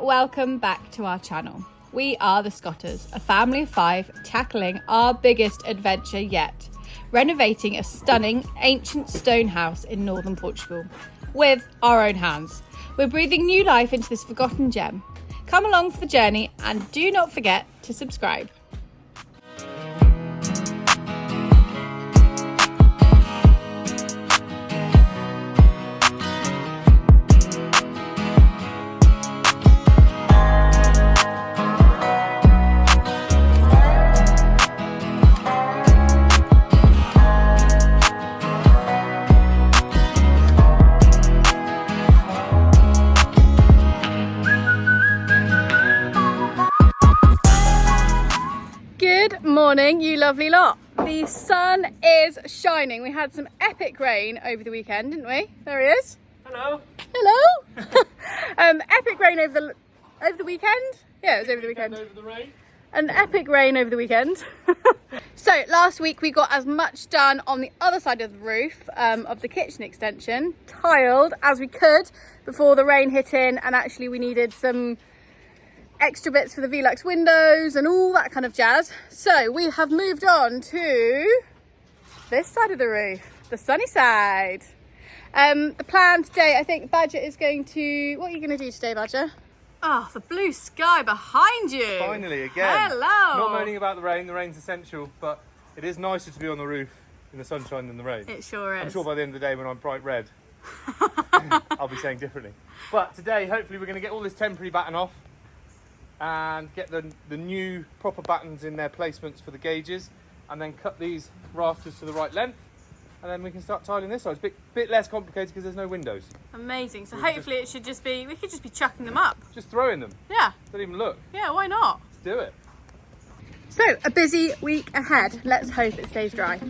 welcome back to our channel. We are the Scotters, a family of 5 tackling our biggest adventure yet, renovating a stunning ancient stone house in northern Portugal with our own hands. We're breathing new life into this forgotten gem. Come along for the journey and do not forget to subscribe. Good morning, you lovely lot. The sun is shining. We had some epic rain over the weekend, didn't we? There he is. Hello. Hello. Epic rain over the weekend. Yeah, it was over the weekend. Over the rain. An epic rain over the weekend. So last week we got as much done on the other side of the roof of the kitchen extension, tiled as we could before the rain hit in, and actually we needed some extra bits for the Velux windows and all that kind of jazz. So we have moved on to this side of the roof, the sunny side. The plan today, I think Badger is going to, what are you going to do today, Badger? Oh, the blue sky behind you. Finally, again. Hello. Not moaning about the rain's essential, but it is nicer to be on the roof in the sunshine than the rain. It sure is. I'm sure by the end of the day when I'm bright red, I'll be saying differently. But today, hopefully we're going to get all this temporary batten off and get the new proper battens in their placements for the gauges, and then cut these rafters to the right length, and then we can start tiling this side. It's a bit less complicated because there's no windows. Amazing. So hopefully it should just be, we could just be chucking them up. Just throwing them. Yeah. Don't even look. Yeah, why not? Let's do it. So a busy week ahead. Let's hope it stays dry.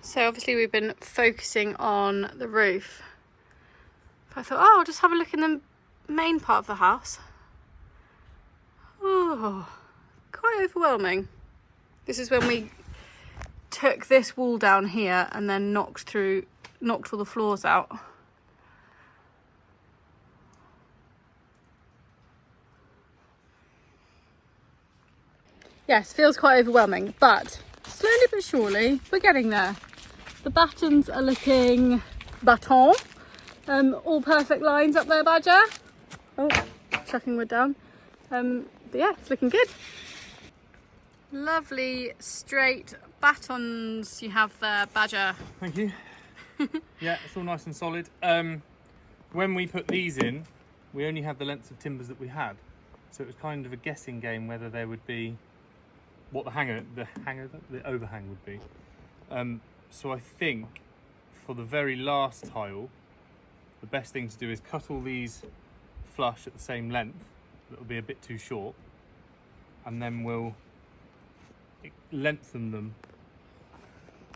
So obviously we've been focusing on the roof. But I thought, oh, I'll just have a look in the main part of the house. Oh, quite overwhelming. This is when we took this wall down here and then knocked all the floors out. Yes, feels quite overwhelming, but slowly but surely we're getting there. The battens are looking baton. All perfect lines up there, Badger. Oh, chucking wood down. But yeah, it's looking good. Lovely straight battens you have there, Badger. Thank you. Yeah, it's all nice and solid. When we put these in, we only had the lengths of timbers that we had, so it was kind of a guessing game whether there would be what the overhang would be. So I think for the very last tile, the best thing to do is cut all these flush at the same length. That'll be a bit too short, and then we'll lengthen them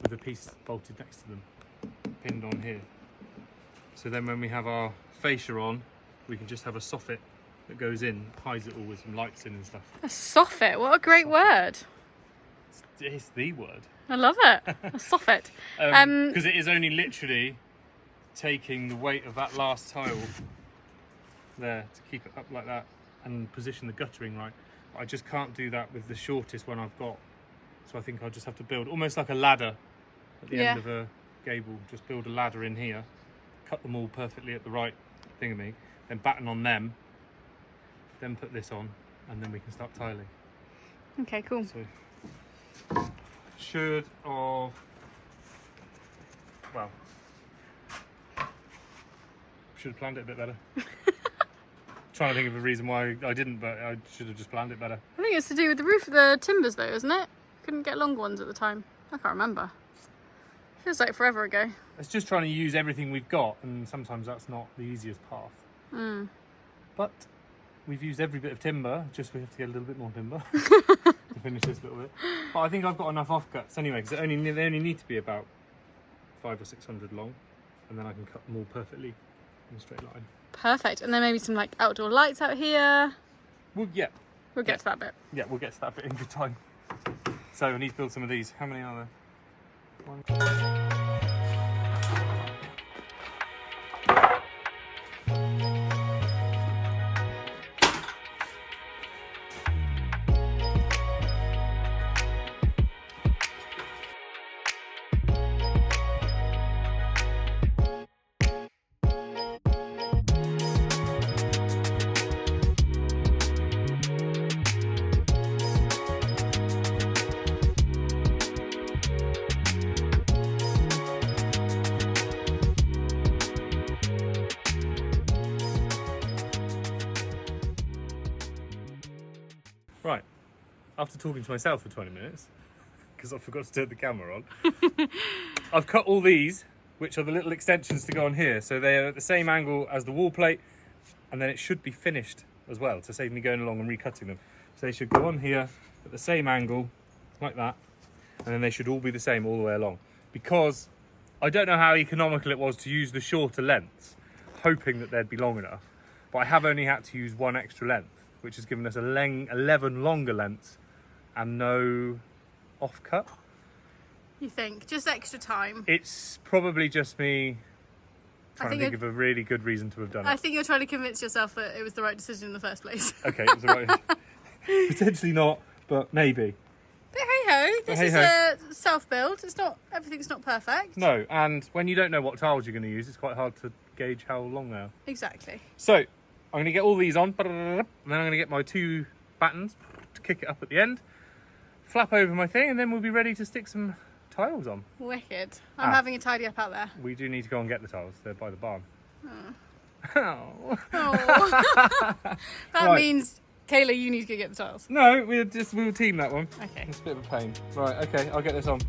with a piece bolted next to them, pinned on here. So then when we have our fascia on, we can just have a soffit that goes in, hides it all with some lights in and stuff. A soffit, what a great word. It's the word. I love it, a soffit. Because it is only literally taking the weight of that last tile there to keep it up like that and position the guttering right. I just can't do that with the shortest one I've got. So I think I'll just have to build almost like a ladder at the end of a gable. Just build a ladder in here, cut them all perfectly at the right thingamy, then batten on them, then put this on, and then we can start tiling. Okay, cool. So should have, well, should have planned it a bit better. Trying to think of a reason why I didn't, but I should have just planned it better. I think it's to do with the roof of the timbers though, isn't it? Couldn't get longer ones at the time. I can't remember. Feels like forever ago. It's just trying to use everything we've got, and sometimes that's not the easiest path. But we've used every bit of timber, just we have to get a little bit more timber to finish this little bit. But I think I've got enough offcuts anyway, because they only need to be about 500 or 600 long, and then I can cut them all perfectly in a straight line. Perfect. And then maybe some like outdoor lights out here. Well, yeah. We'll get to that bit. Yeah, we'll get to that bit in good time. So I need to build some of these. How many are there? 1. Right, after talking to myself for 20 minutes, because I forgot to turn the camera on, I've cut all these, which are the little extensions to go on here, so they're at the same angle as the wall plate, and then it should be finished as well, to save me going along and recutting them. So they should go on here at the same angle, like that, and then they should all be the same all the way along. Because I don't know how economical it was to use the shorter lengths, hoping that they'd be long enough, but I have only had to use one extra length, which has given us 11 longer lengths and no off-cut. You think? Just extra time? It's probably just me trying to think of a really good reason to have done it. I think you're trying to convince yourself that it was the right decision in the first place. Okay, it was the right... Potentially not, but maybe. But hey-ho, this is a self-build. It's not, everything's not perfect. No, and when you don't know what tiles you're going to use, it's quite hard to gauge how long they are. Exactly. So, I'm going to get all these on, and then I'm going to get my 2 battens to kick it up at the end, flap over my thing, and then we'll be ready to stick some tiles on. Wicked. I'm having a tidy up out there. We do need to go and get the tiles. They're by the barn. Oh. Oh. That means, Kayla, you need to go get the tiles. No, we'll team that one. Okay. It's a bit of a pain. Right, okay, I'll get this on.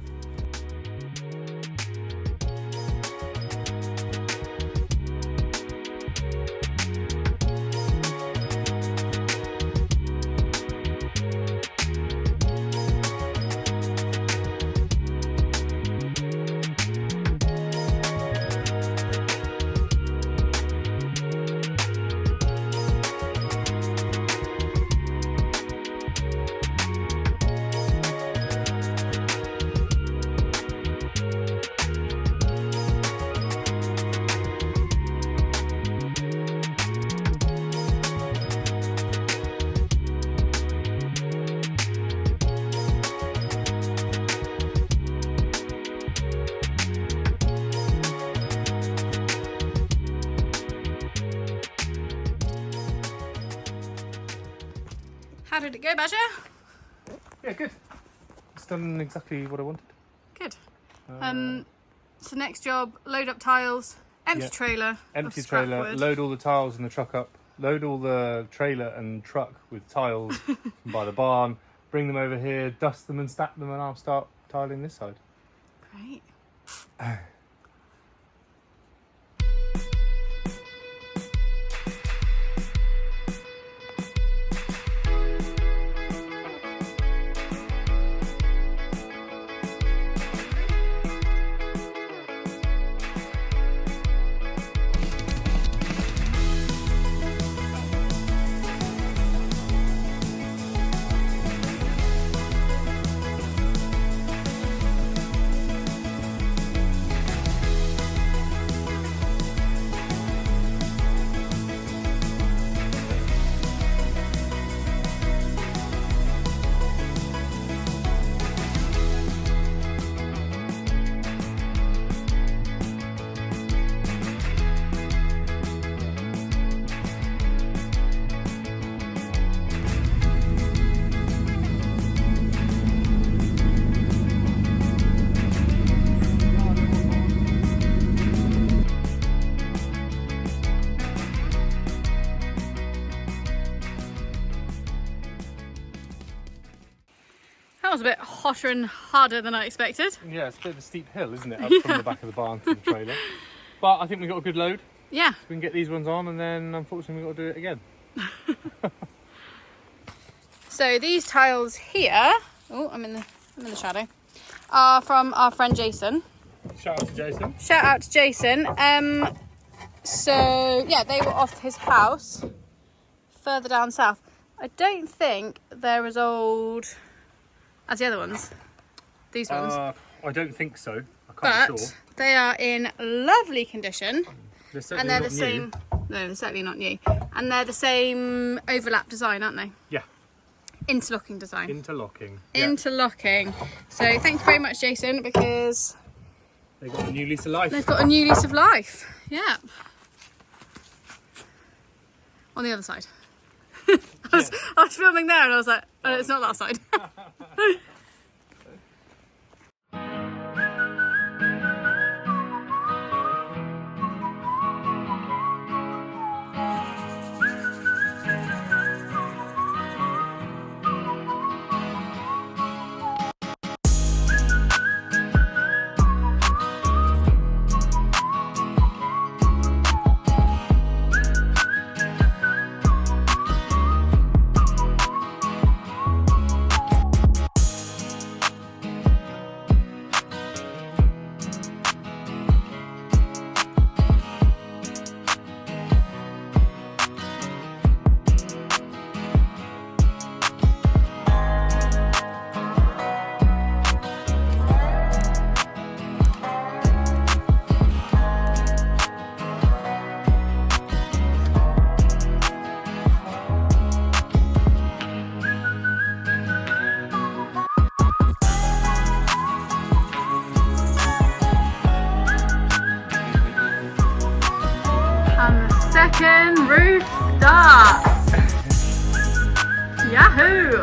How did it go, Badger? Yeah, good. done exactly what I wanted. Good. So next job, load up tiles, empty Yeah. trailer. Empty of scrap trailer, wood. load all the tiles in the truck up, load all the trailer and truck with tiles from by the barn, bring them over here, dust them and stack them, and I'll start tiling this side. Great. That was a bit hotter and harder than I expected. Yeah, it's a bit of a steep hill, isn't it, up from the back of the barn to the trailer. But I think we got a good load. Yeah. So we can get these ones on, and then unfortunately we've got to do it again. So these tiles here, oh, I'm in the shadow, are from our friend Jason. Shout out to Jason. Shout out to Jason. So yeah, they were off his house further down south. I don't think they're as old as the other ones. These ones. I don't think so. I can't be But sure. they are in lovely condition. They're And they're certainly the not new. same. No, they're certainly not new. And they're the same overlap design, aren't they? Yeah, Interlocking design. interlocking. Yeah. Interlocking. So thank you very much, Jason, because They got a new lease of life. they've got a new lease of life. Yeah. On the other side. I was filming there and I was like, oh, it's not that side. And the second roof starts. Yahoo!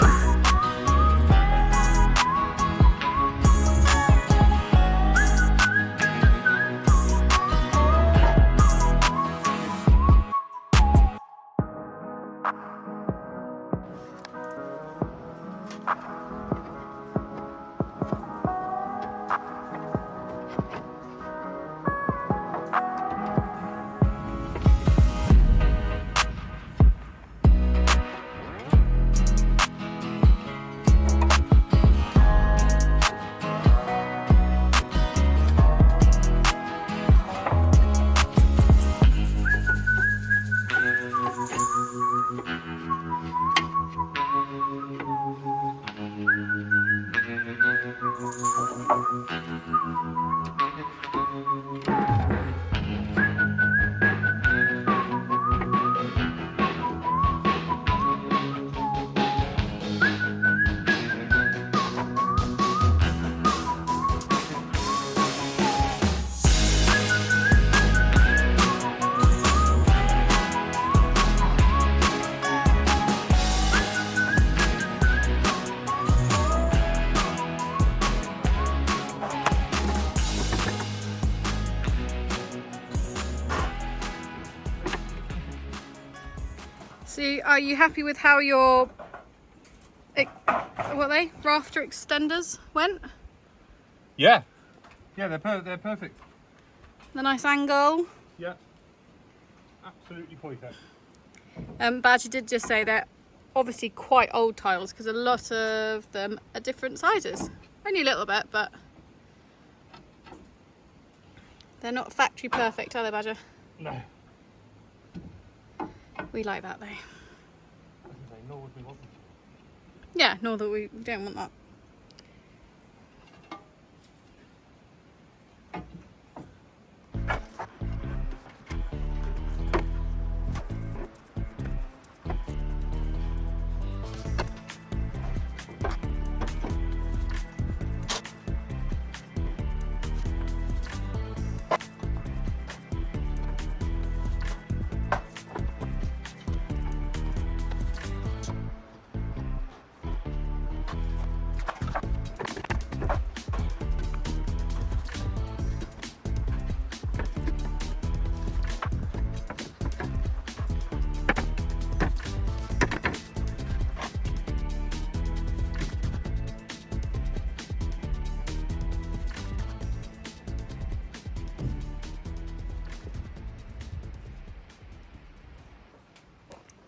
So are you happy with how your, what are they, rafter extenders went? Yeah. Yeah, they're perfect. The nice angle. Yeah. Absolutely perfect. Badger did just say they're obviously quite old tiles because a lot of them are different sizes. Only a little bit, but they're not factory perfect, are they, Badger? No. We like that though. I was gonna say, nor would we want them. Yeah, nor that we don't want that.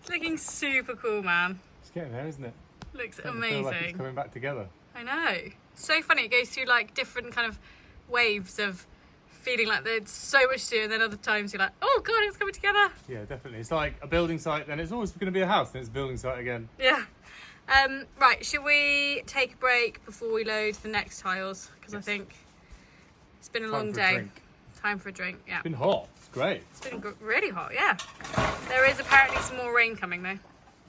It's looking super cool, man. It's getting there, isn't it? Looks I amazing. feel like it's coming back together. I know. It's so funny. It goes through like different kind of waves of feeling like there's so much to do, and then other times you're like, oh god, it's coming together. Yeah, definitely. It's like a building site, then it's always going to be a house, then it's a building site again. Yeah. Right, should we take a break before we load the next tiles? Because Yes. I think it's been a Time long for a day. drink. Time for a drink, yeah. It's been hot. It's great. It's been really hot, yeah. There is apparently some more rain coming though.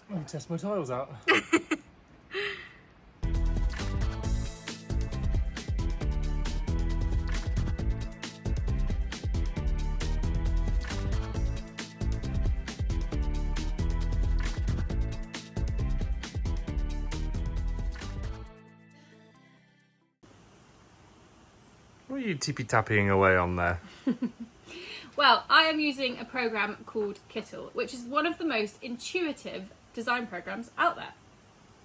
Let me test my tiles out. What are you tippy-tapping away on there? Well, I am using a program called Kittle, which is one of the most intuitive design programs out there.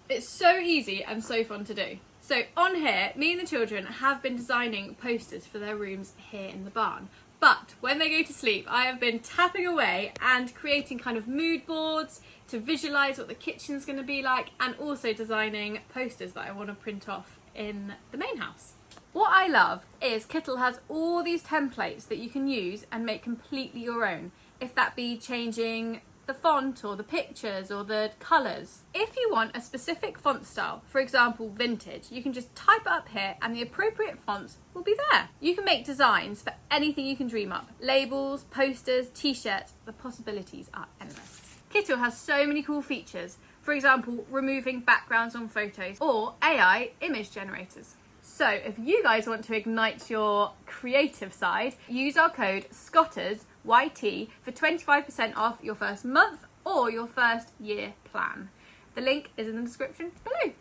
It's so easy and so fun to do. So on here, me and the children have been designing posters for their rooms here in the barn. But when they go to sleep, I have been tapping away and creating kind of mood boards to visualise what the kitchen's going to be like, and also designing posters that I want to print off in the main house. What I love is Kittle has all these templates that you can use and make completely your own, if that be changing the font or the pictures or the colours. If you want a specific font style, for example vintage, you can just type it up here and the appropriate fonts will be there. You can make designs for anything you can dream up. Labels, posters, t-shirts, the possibilities are endless. Kittle has so many cool features, for example removing backgrounds on photos or AI image generators. So if you guys want to ignite your creative side, use our code SCOTTERSYT for 25% off your first month or your first year plan. The link is in the description below.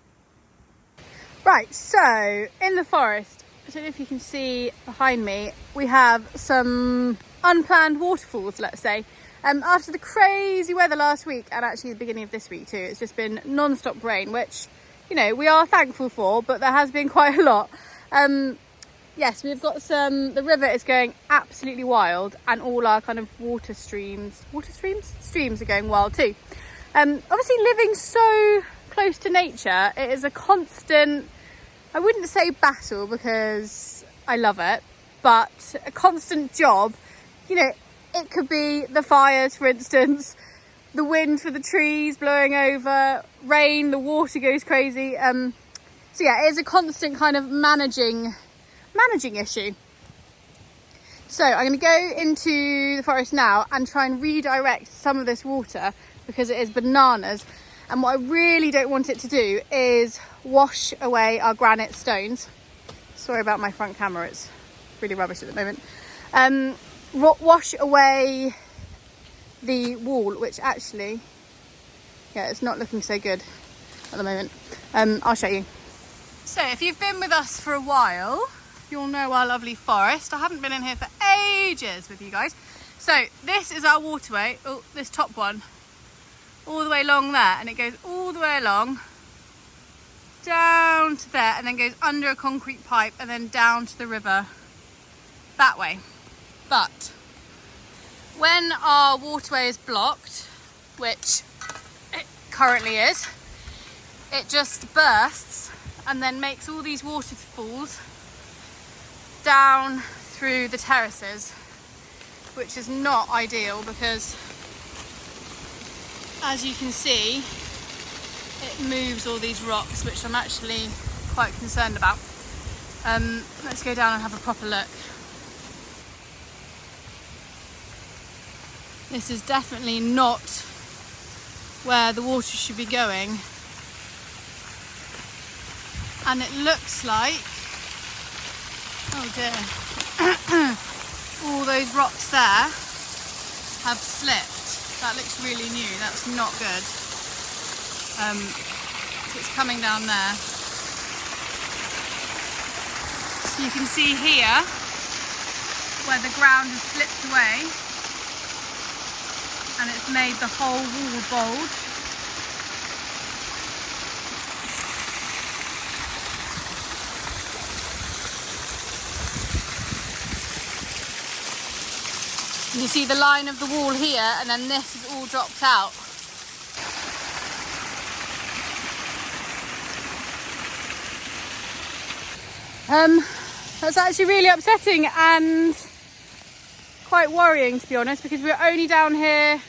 Right, so in the forest, I don't know if you can see behind me, we have some unplanned waterfalls, let's say. After the crazy weather last week, and actually the beginning of this week too, it's just been non-stop rain, which, you know, we are thankful for, but there has been quite a lot. Yes, we've got the river is going absolutely wild, and all our kind of streams are going wild too. Obviously living so close to nature, it is a constant, I wouldn't say battle because I love it, but a constant job. You know, it could be the fires, for instance, the wind for the trees blowing over, rain, the water goes crazy. So yeah, it is a constant kind of managing issue. So I'm going to go into the forest now and try and redirect some of this water because it is bananas. And what I really don't want it to do is wash away our granite stones. Sorry about my front camera, it's really rubbish at the moment. Wash away the wall, which actually, yeah, it's not looking so good at the moment. I'll show you. So if you've been with us for a while, you'll know our lovely forest. I haven't been in here for ages with you guys. So this is our waterway. Oh, this top one all the way along there, and it goes all the way along down to there, and then goes under a concrete pipe and then down to the river that way. But when our waterway is blocked, which it currently is, it just bursts and then makes all these waterfalls down through the terraces, which is not ideal because, as you can see, it moves all these rocks, which I'm actually quite concerned about. Let's go down and have a proper look. This is definitely not where the water should be going. And it looks like, oh dear, all those rocks there have slipped. That looks really new, that's not good. So it's coming down there. So you can see here where the ground has slipped away and it's made the whole wall bulge. You see the line of the wall here, and then this is all dropped out. That's actually really upsetting and quite worrying, to be honest, because we're only down here,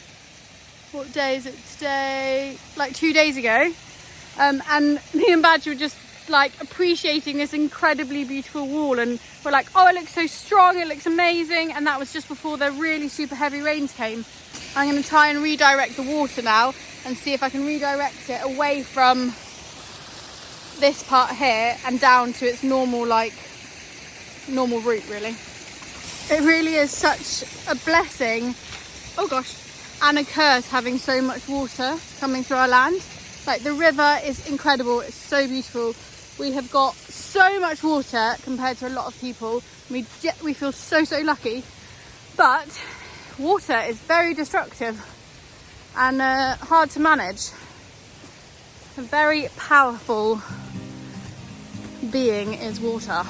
what day is it today? Like 2 days ago. And me and Badge were just like appreciating this incredibly beautiful wall, and we're like, oh, it looks so strong, it looks amazing. And that was just before the really super heavy rains came. I'm going to try and redirect the water now and see if I can redirect it away from this part here and down to its normal route, really. It really is such a blessing, oh gosh, and a curse having so much water coming through our land. Like, the river is incredible, it's so beautiful. We have got so much water compared to a lot of people. We feel so lucky, but water is very destructive and hard to manage. A very powerful being is water.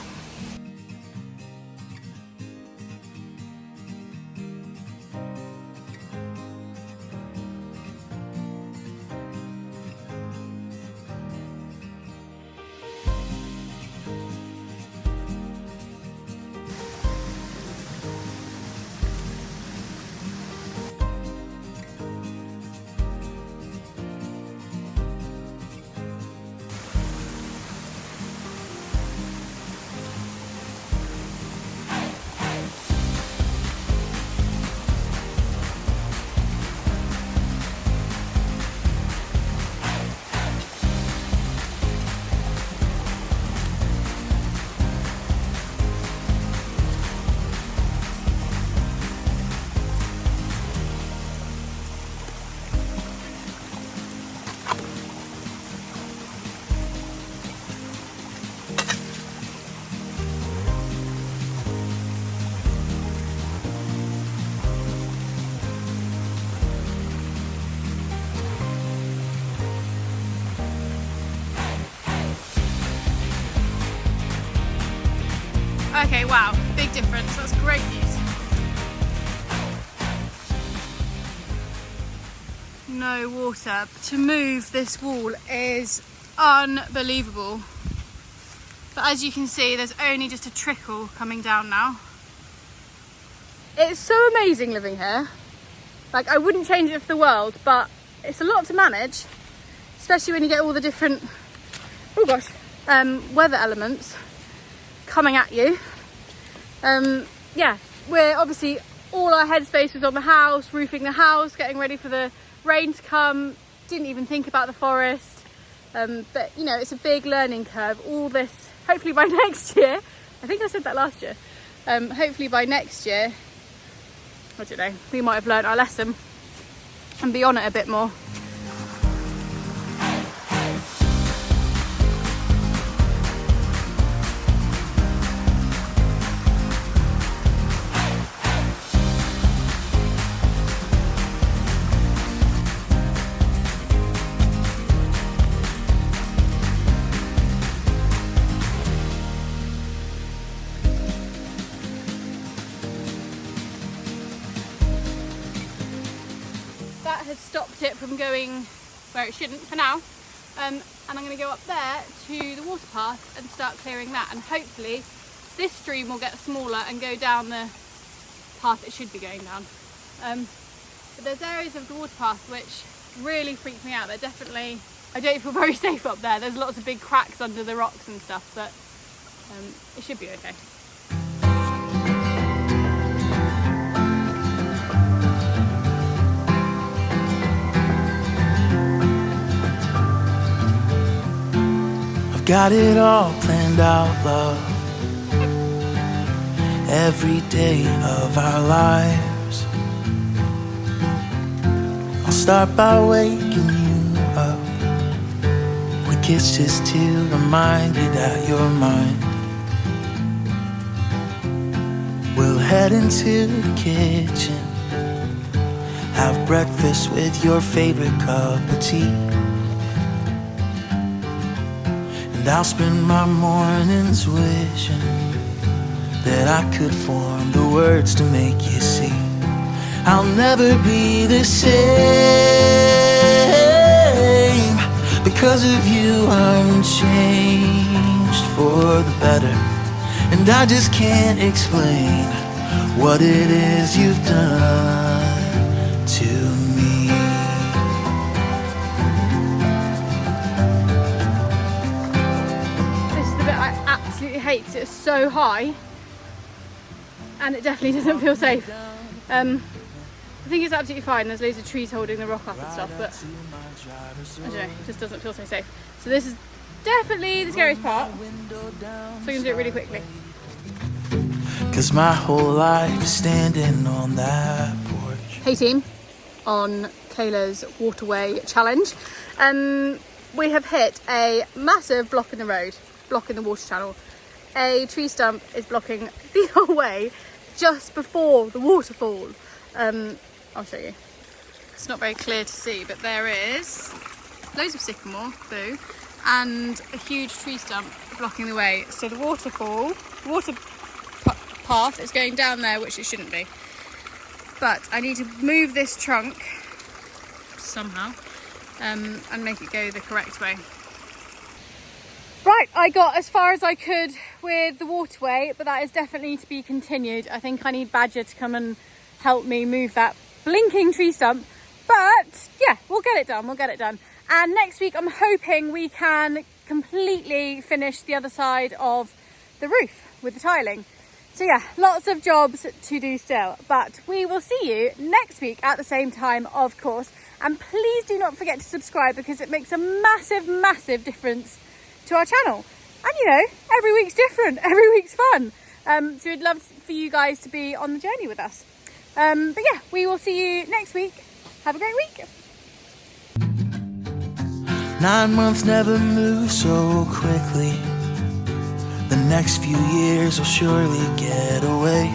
Okay, wow, big difference. That's great news. No water. To move this wall is unbelievable. But as you can see, there's only just a trickle coming down now. It's so amazing living here. Like, I wouldn't change it for the world, but it's a lot to manage, especially when you get all the different, oh gosh, weather elements coming at you. Yeah, we're obviously, all our headspace was on the house, roofing the house, getting ready for the rain to come. Didn't even think about the forest. But you know, it's a big learning curve. All this, hopefully by next year, I think I said that last year, hopefully by next year, I don't know, we might have learned our lesson and be on it a bit more. has stopped it from going where it shouldn't for now. And I'm going to go up there to the water path and start clearing that, and hopefully this stream will get smaller and go down the path it should be going down. But there's areas of the water path which really freak me out. They're definitely, I don't feel very safe up there. There's lots of big cracks under the rocks and stuff, but it should be okay. I've got it all planned out, love. Every day of our lives, I'll start by waking you up with kisses to remind you that you're mine. We'll head into the kitchen, have breakfast with your favorite cup of tea, and I'll spend my mornings wishing that I could form the words to make you see I'll never be the same. Because of you I'm changed for the better, and I just can't explain what it is you've done to me. This is the bit I absolutely hate because it's so high and it definitely doesn't feel safe. I think it's absolutely fine. There's loads of trees holding the rock up and stuff, but I don't know, it just doesn't feel so safe. So this is definitely the scariest part, so I'm going to do it really quickly. Cause my whole life is standing on that porch. Hey team, on Kayla's waterway challenge, we have hit a massive block in the road, blocking the water channel. A tree stump is blocking the whole way just before the waterfall. I'll show you. It's not very clear to see, but there is loads of sycamore, boo, and a huge tree stump blocking the way. So the water path is going down there, which it shouldn't be. But I need to move this trunk somehow and make it go the correct way. Right, I got as far as I could with the waterway, but that is definitely to be continued. I think I need Badger to come and help me move that blinking tree stump. But yeah, we'll get it done. And next week I'm hoping we can completely finish the other side of the roof with the tiling. So yeah, lots of jobs to do still, but we will see you next week at the same time, of course. And please do not forget to subscribe, because it makes a massive difference to our channel. And you know, every week's different, every week's fun. So we'd love for you guys to be on the journey with us. But yeah, we will see you next week. Have a great week. 9 months never move so quickly. The next few years will surely get away.